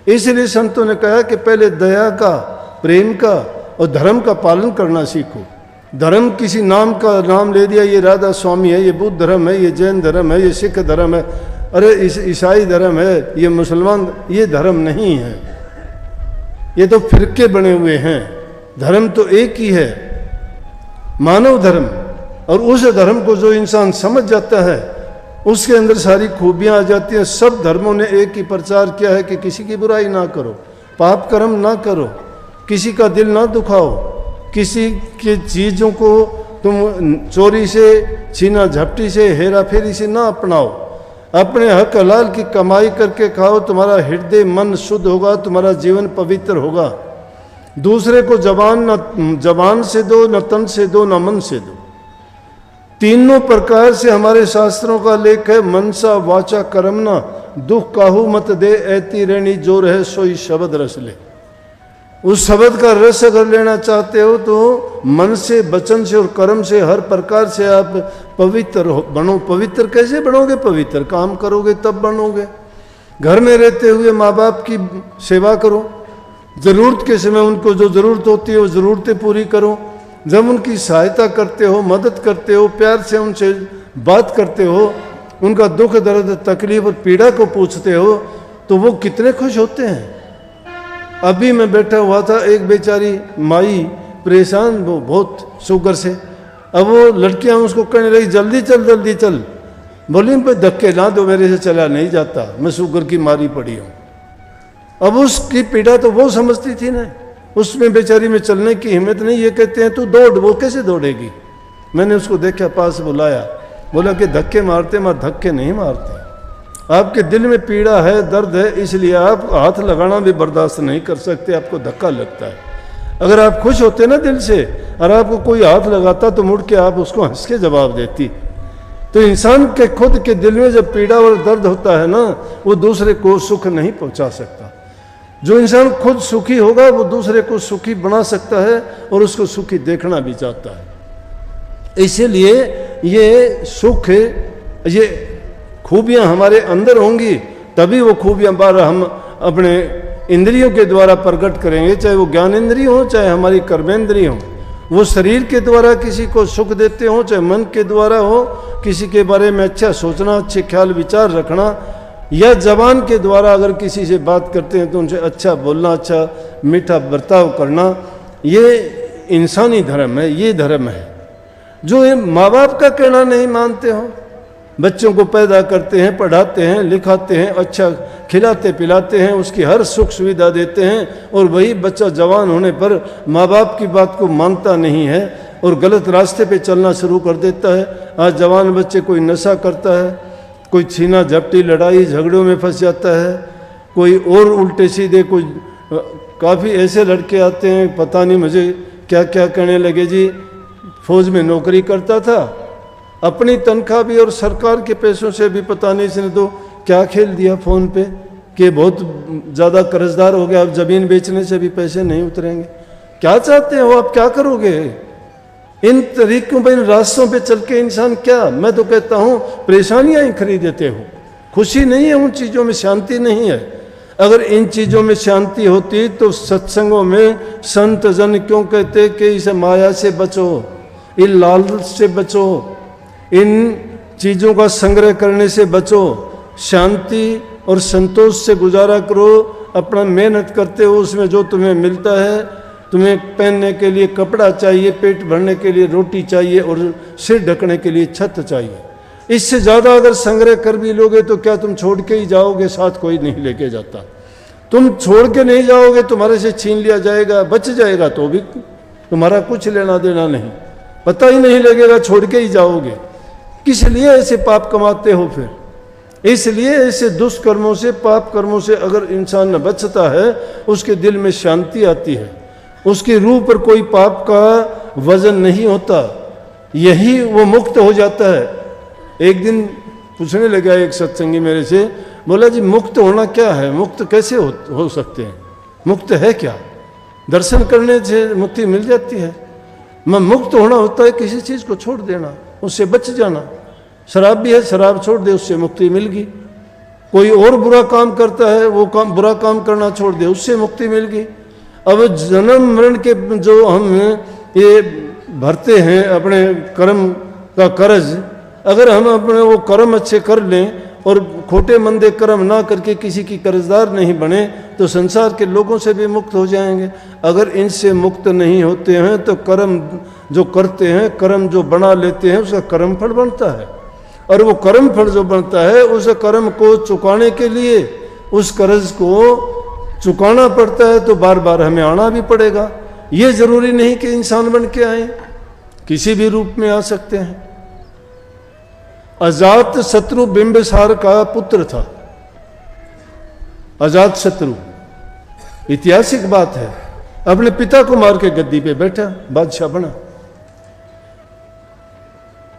इसलिए संतों ने कहा कि पहले दया का, प्रेम का और धर्म का पालन करना सीखो। धर्म किसी नाम का नाम ले दिया, ये राधा स्वामी है, ये बुद्ध धर्म है, ये जैन धर्म है, ये सिख धर्म है, अरे ईसाई धर्म है, ये मुसलमान, ये धर्म नहीं है, ये तो फिरके बने हुए हैं। धर्म तो एक ही है, मानव धर्म। और उस धर्म को जो इंसान समझ जाता है उसके अंदर सारी खूबियां आ जाती हैं। सब धर्मों ने एक ही प्रचार किया है कि किसी की बुराई ना करो, पाप कर्म ना करो, किसी का दिल ना दुखाओ, किसी की चीज़ों को तुम चोरी से, छीना झपटी से, हेरा फेरी से ना अपनाओ। अपने हक हलाल की कमाई करके खाओ, तुम्हारा हृदय मन शुद्ध होगा, तुम्हारा जीवन पवित्र होगा। दूसरे को जबान से दो, न तन से दो, न मन से दो। तीनों प्रकार से हमारे शास्त्रों का लेख है, मनसा वाचा कर्मना दुख काहू मत दे, ऐती रहनी जो रहे सोई शब्द रस ले। उस शब्द का रस अगर लेना चाहते हो तो मन से, वचन से और कर्म से हर प्रकार से आप पवित्र बनो। पवित्र कैसे बनोगे? पवित्र काम करोगे तब बनोगे। घर में रहते हुए माँ बाप की सेवा करो, ज़रूरत के समय उनको जो ज़रूरत होती है वो ज़रूरतें पूरी करो। जब उनकी सहायता करते हो, मदद करते हो, प्यार से उनसे बात करते हो, उनका दुख दर्द तकलीफ और पीड़ा को पूछते हो तो वो कितने खुश होते हैं। अभी मैं बैठा हुआ था, एक बेचारी माई परेशान, वो बहुत शुगर से। अब वो लड़कियां उसको कहने लगी जल्दी चल जल्दी चल। बोली भाई धक्के ना दो, मेरे से चला नहीं जाता, मैं शुगर की मारी पड़ी हूँ। अब उसकी पीड़ा तो वो समझती थी ना, उसमें बेचारी में चलने की हिम्मत नहीं। ये कहते हैं तू दौड़, वो कैसे दौड़ेगी? मैंने उसको देखा, पास बुलाया, बोला कि धक्के मारते मार, धक्के नहीं मारते। आपके दिल में पीड़ा है, दर्द है, इसलिए आप हाथ लगाना भी बर्दाश्त नहीं कर सकते, आपको धक्का लगता है। अगर आप खुश होते ना दिल से और आपको कोई हाथ लगाता तो मुड़ के आप उसको हंस के जवाब देती। तो इंसान के खुद के दिल में जब पीड़ा और दर्द होता है ना, वो दूसरे को सुख नहीं पहुंचा सकता। जो इंसान खुद सुखी होगा वो दूसरे को सुखी बना सकता है और उसको सुखी देखना भी चाहता है। इसीलिए ये सुख, ये खूबियां हमारे अंदर होंगी तभी वो खूबियां बाहर हम अपने इंद्रियों के द्वारा प्रकट करेंगे, चाहे वो ज्ञान इंद्रिय हो, चाहे हमारी कर्मेंद्रिय हो। वो शरीर के द्वारा किसी को सुख देते हो, चाहे मन के द्वारा हो, किसी के बारे में अच्छा सोचना, अच्छे ख्याल विचार रखना, या जबान के द्वारा अगर किसी से बात करते हैं तो उनसे अच्छा बोलना, अच्छा मीठा बर्ताव करना, ये इंसानी धर्म है, ये धर्म है। जो ये माँ बाप का कहना नहीं मानते हो, बच्चों को पैदा करते हैं, पढ़ाते हैं, लिखाते हैं, अच्छा खिलाते पिलाते हैं, उसकी हर सुख सुविधा देते हैं, और वही बच्चा जवान होने पर माँ बाप की बात को मानता नहीं है और गलत रास्ते पे चलना शुरू कर देता है। आज जवान बच्चे कोई नशा करता है, कोई छीना झपटी लड़ाई झगड़ों में फंस जाता है, कोई और उल्टे सीधे, कोई काफ़ी ऐसे लड़के आते हैं, पता नहीं मुझे क्या क्या कहने लगे, जी फौज में नौकरी करता था, अपनी तनख्वाह भी और सरकार के पैसों से भी पता नहीं इसने तो क्या खेल दिया फ़ोन पे कि बहुत ज़्यादा कर्जदार हो गया, अब ज़मीन बेचने से भी पैसे नहीं उतरेंगे। क्या चाहते हो आप, क्या करोगे? इन तरीकों पर, इन रास्तों पे चल के इंसान क्या, मैं तो कहता हूँ परेशानियाँ ही खरीदते हो। खुशी नहीं है उन चीज़ों में, शांति नहीं है। अगर इन चीज़ों में शांति होती तो सत्संगों में संत जन क्यों कहते कि इस माया से बचो, इन लालच से बचो, इन चीज़ों का संग्रह करने से बचो, शांति और संतोष से गुजारा करो। अपना मेहनत करते हो, उसमें जो तुम्हें मिलता है, तुम्हें पहनने के लिए कपड़ा चाहिए, पेट भरने के लिए रोटी चाहिए और सिर ढकने के लिए छत चाहिए। इससे ज़्यादा अगर संग्रह कर भी लोगे तो क्या तुम छोड़ के ही जाओगे? साथ कोई नहीं लेके जाता। तुम छोड़ के नहीं जाओगे, तुम्हारे से छीन लिया जाएगा, बच जाएगा तो भी तुम्हारा कुछ लेना देना नहीं, पता ही नहीं लगेगा, छोड़ के ही जाओगे। किस लिए ऐसे पाप कमाते हो फिर? इसलिए ऐसे दुष्कर्मों से, पाप कर्मों से अगर इंसान न बचता है, उसके दिल में शांति आती है, उसकी रूह पर कोई पाप का वजन नहीं होता, यही वो मुक्त हो जाता है। एक दिन पूछने लगा एक सत्संगी मेरे से, बोला जी मुक्त होना क्या है, मुक्त कैसे हो सकते हैं, मुक्त है क्या? दर्शन करने से मुक्ति मिल जाती है। मैं मुक्त होना होता है किसी चीज़ को छोड़ देना, उससे बच जाना। शराब भी है, शराब छोड़ दे, उससे मुक्ति मिल गई। कोई और बुरा काम करता है, वो काम बुरा काम करना छोड़ दे, उससे मुक्ति मिल गई। अब जन्म मरण के जो हम ये भरते हैं अपने कर्म का कर्ज, अगर हम अपने वो कर्म अच्छे कर लें और खोटे मंदे कर्म ना करके किसी की कर्जदार नहीं बने, तो संसार के लोगों से भी मुक्त हो जाएंगे। अगर इनसे मुक्त नहीं होते हैं तो कर्म जो करते हैं, कर्म जो बना लेते हैं, उसका कर्म फल बनता है, और वो कर्म फल जो बनता है उस कर्म को चुकाने के लिए उस कर्ज को चुकाना पड़ता है, तो बार बार हमें आना भी पड़ेगा। ये जरूरी नहीं कि इंसान बन के आए, किसी भी रूप में आ सकते हैं। अजात शत्रु बिंबिसार का पुत्र था, अजात शत्रु, ऐतिहासिक बात है। अपने पिता को मार के गद्दी पे बैठा, बादशाह बना,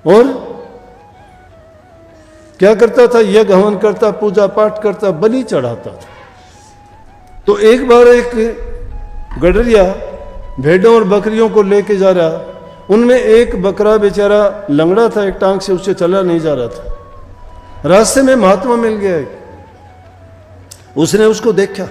और क्या करता था, यज्ञ हवन करता, पूजा पाठ करता, बलि चढ़ाता था। तो एक बार एक गडरिया भेड़ों और बकरियों को लेके जा रहा, उनमें एक बकरा बेचारा लंगड़ा था, एक टांग से उससे चला नहीं जा रहा था। रास्ते में महात्मा मिल गया, उसने उसको देखा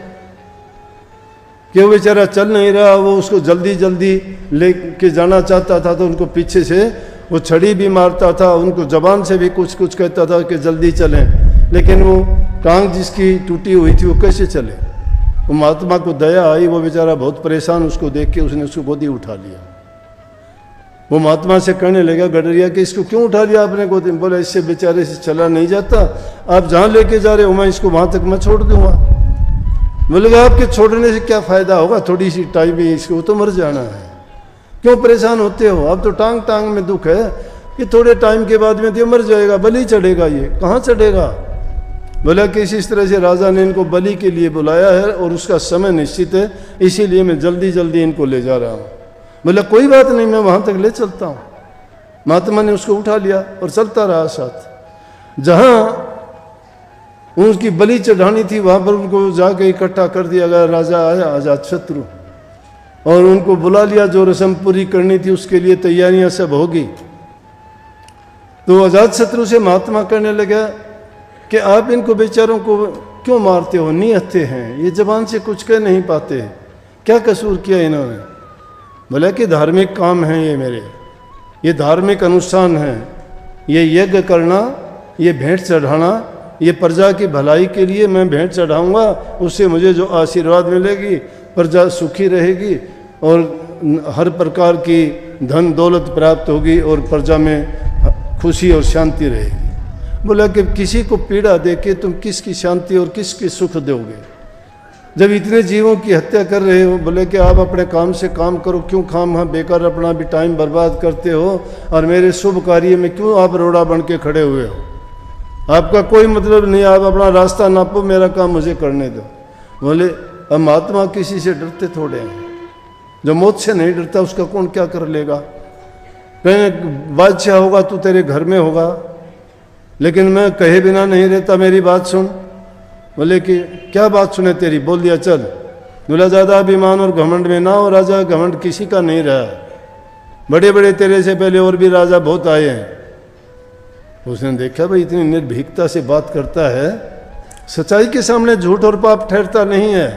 कि वो बेचारा चल नहीं रहा, वो उसको जल्दी जल्दी लेके जाना चाहता था, तो उनको पीछे से वो छड़ी भी मारता था, उनको जबान से भी कुछ कुछ कहता था कि जल्दी चलें, लेकिन वो टांग जिसकी टूटी हुई थी वो कैसे चले। वो महात्मा को दया आई, वो बेचारा बहुत परेशान, उसको देख के उसने उसको गोदी उठा लिया। वो महात्मा से कहने लगा, गडरिया कि इसको क्यों उठा लिया आपने गोदी में? बोला, इससे बेचारे से चला नहीं जाता, आप जहाँ लेके जा रहे हो मैं इसको वहाँ तक मैं छोड़ दूंगा। बोलेगा, आपके छोड़ने से क्या फ़ायदा होगा, थोड़ी सी टाइम ही, इसको तो मर जाना है, क्यों परेशान होते हो? अब तो टांग टांग में दुख है, कि थोड़े टाइम के बाद में तो मर जाएगा, बलि चढ़ेगा, ये कहाँ चढ़ेगा? बोला कि इस तरह से राजा ने इनको बलि के लिए बुलाया है और उसका समय निश्चित है, इसीलिए मैं जल्दी जल्दी इनको ले जा रहा हूँ। बोला, कोई बात नहीं, मैं वहाँ तक ले चलता हूँ। महात्मा ने उसको उठा लिया और चलता रहा साथ। जहाँ उनकी बलि चढ़ानी थी वहाँ पर उनको जाके इकट्ठा कर दिया गया। राजा आया, अजात शत्रु, और उनको बुला लिया, जो रस्म पूरी करनी थी उसके लिए तैयारियां सब होगी। तो अजात शत्रु से महात्मा कहने लगा कि आप इनको बेचारों को क्यों मारते हो, निहत्थे हैं, ये जबान से कुछ कह नहीं पाते, क्या कसूर किया इन्होंने? बोला कि धार्मिक काम है ये मेरे, ये धार्मिक अनुष्ठान है, ये यज्ञ करना, ये भेंट चढ़ाना, ये प्रजा की भलाई के लिए मैं भेंट चढ़ाऊँगा, उससे मुझे जो आशीर्वाद मिलेगी, प्रजा सुखी रहेगी और हर प्रकार की धन दौलत प्राप्त होगी और प्रजा में खुशी और शांति रहेगी। बोला कि किसी को पीड़ा देके तुम किसकी शांति और किसकी सुख दोगे, जब इतने जीवों की हत्या कर रहे हो? बोले कि आप अपने काम से काम करो, क्यों खाम हाँ बेकार अपना भी टाइम बर्बाद करते हो, और मेरे शुभ कार्य में क्यों आप रोड़ा बन के खड़े हुए हो? आपका कोई मतलब नहीं, आप अपना रास्ता नापो, मेरा काम मुझे करने दो। बोले, अब महात्मा किसी से डरते थोड़े हैं, जो मौत से नहीं डरता उसका कौन क्या कर लेगा? कहीं बादशाह होगा तो तेरे घर में होगा, लेकिन मैं कहे बिना नहीं रहता, मेरी बात सुन। बोले कि क्या बात सुने तेरी? बोल दिया चल। बोला, ज़्यादा अभिमान और घमंड में ना हो राजा, घमंड किसी का नहीं रहा, बड़े बड़े तेरे से पहले और भी राजा बहुत आए हैं। उसने देखा भाई इतनी निर्भीकता से बात करता है, सच्चाई के सामने झूठ और पाप ठहरता नहीं है,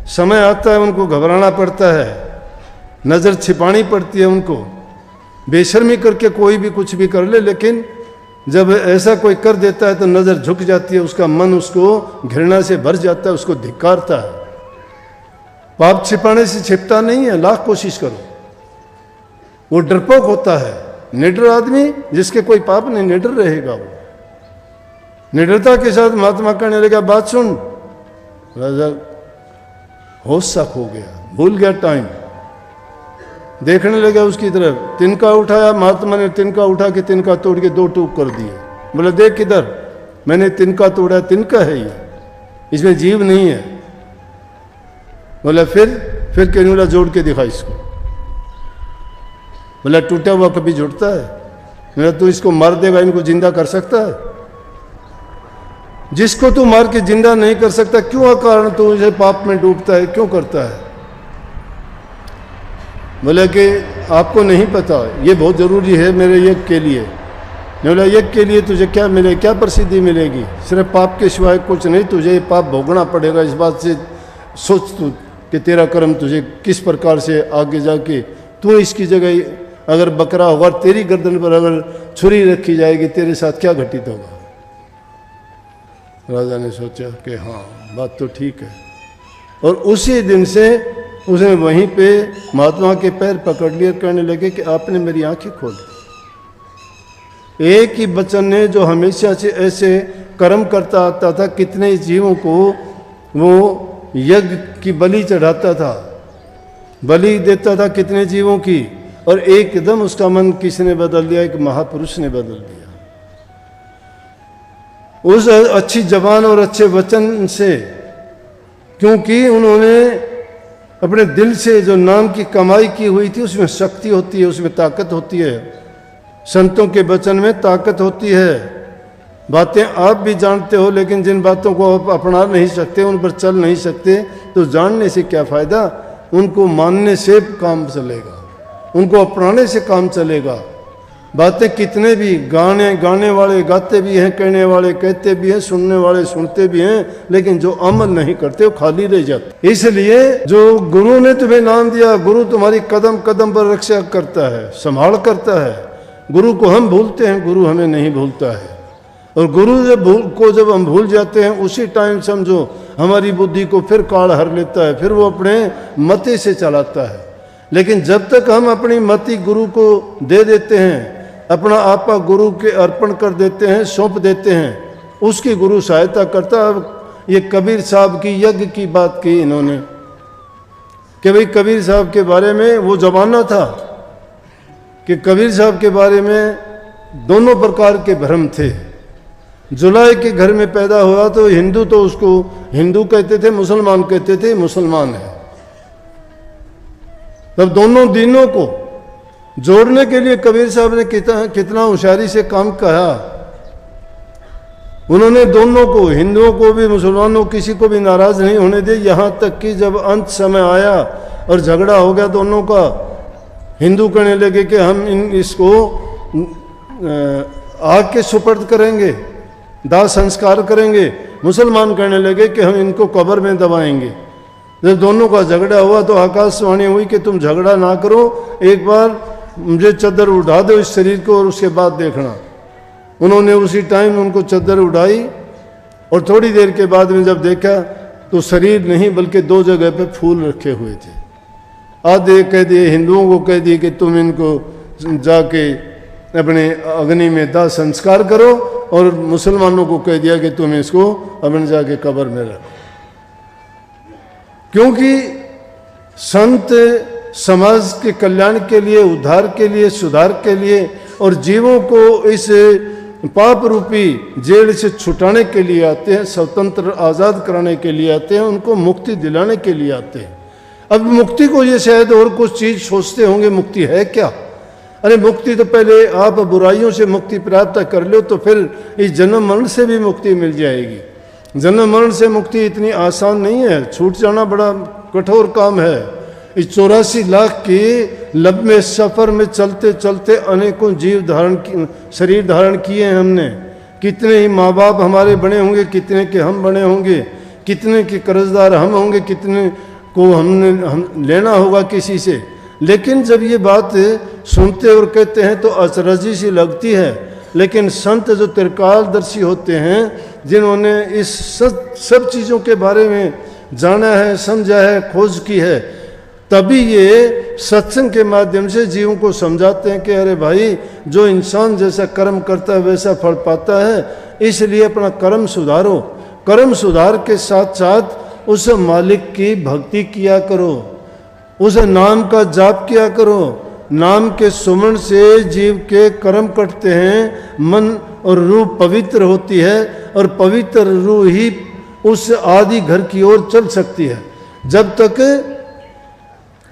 समय आता है उनको घबराना पड़ता है, नज़र छिपानी पड़ती है उनको, बेशर्मी करके कोई भी कुछ भी कर ले, लेकिन जब ऐसा कोई कर देता है तो नज़र झुक जाती है, उसका मन उसको घृणा से भर जाता है, उसको धिक्कारता है। पाप छिपाने से छिपता नहीं है, लाख कोशिश करो। वो डरपोक होता है, निडर आदमी जिसके कोई पाप नहीं, निडर रहेगा वो। निडरता के साथ महात्मा कहने लगा, बात सुन। राजा होश सा खो गया, भूल गया टाइम, देखने लगा उसकी तरफ। तिनका उठाया, महात्मा ने तिनका उठा के तिनका तोड़ के 2 टूक कर दिए। बोला, देख किधर, मैंने तिनका तोड़ा, तिनका है ये, इसमें जीव नहीं है। बोला, फिर कैनुला जोड़ के दिखा इसको। बोला, टूटा हुआ कभी जुड़ता है? बोला, तू इसको मार देगा, इनको जिंदा कर सकता है? जिसको तू मार के जिंदा नहीं कर सकता, क्यों अकारण तू इसे पाप में डूबता है, क्यों करता है? बोले कि आपको नहीं पता, ये बहुत ज़रूरी है मेरे यज्ञ के लिए। ने बोला यज्ञ के लिए तुझे क्या मिले, क्या प्रसिद्धि मिलेगी, सिर्फ पाप के सिवाय कुछ नहीं, तुझे ये पाप भोगना पड़ेगा। इस बात से सोच तू कि तेरा कर्म तुझे किस प्रकार से आगे जाके तू इसकी जगह अगर बकरा होगा, तेरी गर्दन पर अगर छुरी रखी जाएगी, तेरे साथ क्या घटित होगा। राजा ने सोचा कि हाँ बात तो ठीक है, और उसी दिन से उसने वहीं पे महात्मा के पैर पकड़ लिए, कहने लगे कि आपने मेरी आंखें खोल दी। एक ही वचन ने जो हमेशा से ऐसे कर्म करता आता था, कितने जीवों को वो यज्ञ की बलि चढ़ाता था, बलि देता था कितने जीवों की, और एकदम उसका मन किसने बदल दिया, एक महापुरुष ने बदल दिया। उस अच्छी जबान और अच्छे वचन से, क्योंकि उन्होंने अपने दिल से जो नाम की कमाई की हुई थी, उसमें शक्ति होती है, उसमें ताकत होती है। संतों के वचन में ताकत होती है। बातें आप भी जानते हो, लेकिन जिन बातों को आप अपना नहीं सकते, उन पर चल नहीं सकते, तो जानने से क्या फ़ायदा। उनको मानने से काम चलेगा, उनको अपनाने से काम चलेगा। बातें कितने भी गाने वाले गाते भी हैं, कहने वाले कहते भी हैं, सुनने वाले सुनते भी हैं, लेकिन जो अमल नहीं करते वो खाली रह जाते। इसलिए जो गुरु ने तुम्हें नाम दिया, गुरु तुम्हारी कदम कदम पर रक्षा करता है, संभाल करता है। गुरु को हम भूलते हैं, गुरु हमें नहीं भूलता है। और गुरु जब हम भूल जाते हैं, उसी टाइम समझो हमारी बुद्धि को फिर काल हर लेता है, फिर वो अपने मति से चलाता है। लेकिन जब तक हम अपनी मति गुरु को दे देते हैं, अपना आपा गुरु के अर्पण कर देते हैं, सौंप देते हैं, उसकी गुरु सहायता करता है। ये कबीर साहब की यज्ञ की बात की इन्होंने कि भाई कबीर साहब के बारे में वो जमाना था कि कबीर साहब के बारे में दोनों प्रकार के भ्रम थे। जुलाई के घर में पैदा हुआ तो हिंदू तो उसको हिंदू कहते थे, मुसलमान कहते थे मुसलमान है। तब दोनों दिनों को जोड़ने के लिए कबीर साहब ने कितना होशियारी से काम किया। उन्होंने दोनों को, हिंदुओं को भी मुसलमानों किसी को भी नाराज नहीं होने दिया। यहाँ तक कि जब अंत समय आया और झगड़ा हो गया दोनों का, हिंदू कहने लगे कि हम इसको आग के सुपर्द करेंगे, दाह संस्कार करेंगे। मुसलमान कहने लगे कि हम इनको कब्र में दबाएंगे। जब दोनों का झगड़ा हुआ तो आकाशवाणी हुई कि तुम झगड़ा ना करो, एक बार मुझे चद्दर उड़ा दो इस शरीर को और उसके बाद देखना। उन्होंने उसी टाइम उनको चद्दर उड़ाई और थोड़ी देर के बाद में जब देखा तो शरीर नहीं बल्कि दो जगह पे फूल रखे हुए थे। आधे कह दिए, हिंदुओं को कह दिए कि तुम इनको जाके अपने अग्नि में दाह संस्कार करो, और मुसलमानों को कह दिया कि तुम इसको अपने जाके कब्र में रखो। क्योंकि संत समाज के कल्याण के लिए, उद्धार के लिए, सुधार के लिए और जीवों को इस पाप रूपी जेल से छुटाने के लिए आते हैं, स्वतंत्र आज़ाद कराने के लिए आते हैं, उनको मुक्ति दिलाने के लिए आते हैं। अब मुक्ति को ये शायद और कुछ चीज़ सोचते होंगे, मुक्ति है क्या? अरे मुक्ति तो पहले आप बुराइयों से मुक्ति प्राप्त कर लो तो फिर इस जन्म मरण से भी मुक्ति मिल जाएगी। जन्म मरण से मुक्ति इतनी आसान नहीं है, छूट जाना बड़ा कठोर काम है। इस 84 लाख के लंबे सफ़र में चलते चलते अनेकों शरीर धारण किए हैं हमने। कितने ही माँ बाप हमारे बने होंगे, कितने के हम बने होंगे, कितने के कर्जदार हम होंगे, कितने को हम लेना होगा किसी से। लेकिन जब ये बात सुनते और कहते हैं तो अचरजी सी लगती है। लेकिन संत जो त्रिकालदर्शी होते हैं, जिन्होंने इस सब चीज़ों के बारे में जाना है, समझा है, खोज की है, तभी ये सत्संग के माध्यम से जीवों को समझाते हैं कि अरे भाई, जो इंसान जैसा कर्म करता है वैसा फल पाता है, इसलिए अपना कर्म सुधारो। कर्म सुधार के साथ साथ उस मालिक की भक्ति किया करो, उस नाम का जाप किया करो। नाम के सुमरण से जीव के कर्म कटते हैं, मन और रूह पवित्र होती है, और पवित्र रूह ही उस आदि घर की ओर चल सकती है। जब तक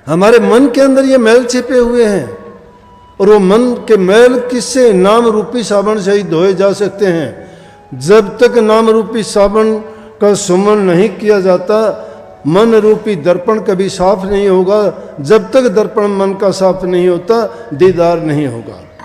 हमारे मन के अंदर ये मैल छिपे हुए हैं, और वो मन के मैल किससे? नाम रूपी साबुन से ही धोए जा सकते हैं। जब तक नाम रूपी साबुन का सुमरण नहीं किया जाता, मन रूपी दर्पण कभी साफ नहीं होगा। जब तक दर्पण मन का साफ नहीं होता, दीदार नहीं होगा।